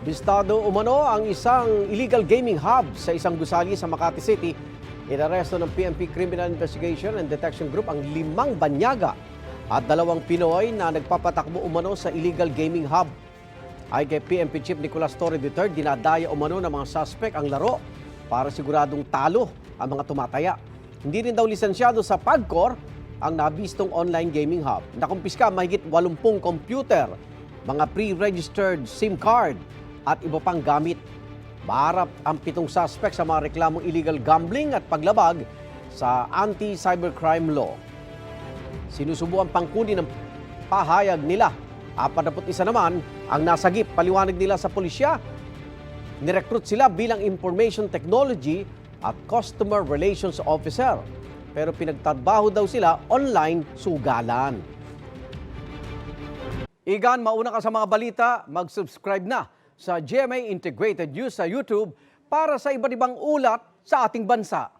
Bistado umano ang isang illegal gaming hub sa isang gusali sa Makati City. Inaresto ng PNP Criminal Investigation and Detection Group ang 5 banyaga at 2 Pinoy na nagpapatakbo umano sa illegal gaming hub. Ay kay PNP Chief Nicolas Torre III, dinadaya umano ng mga suspect ang laro para siguradong talo ang mga tumataya. Hindi rin daw lisensyado sa PAGCOR ang nabistong online gaming hub. Nakumpiska mahigit 80 computer, mga pre-registered SIM card at iba pang gamit. Maharap ang 7 suspect sa mga reklamong illegal gambling at paglabag sa anti-cybercrime law. Sinusubuan pang kunin ng pahayag nila. 41 naman ang nasagip, paliwanag nila sa pulisya. Nirecruit sila bilang Information Technology at Customer Relations Officer. Pero pinagtrabaho daw sila online sugalan. Igan, mauna ka sa mga balita, mag-subscribe na sa GMA Integrated News sa YouTube para sa iba't ibang ulat sa ating bansa.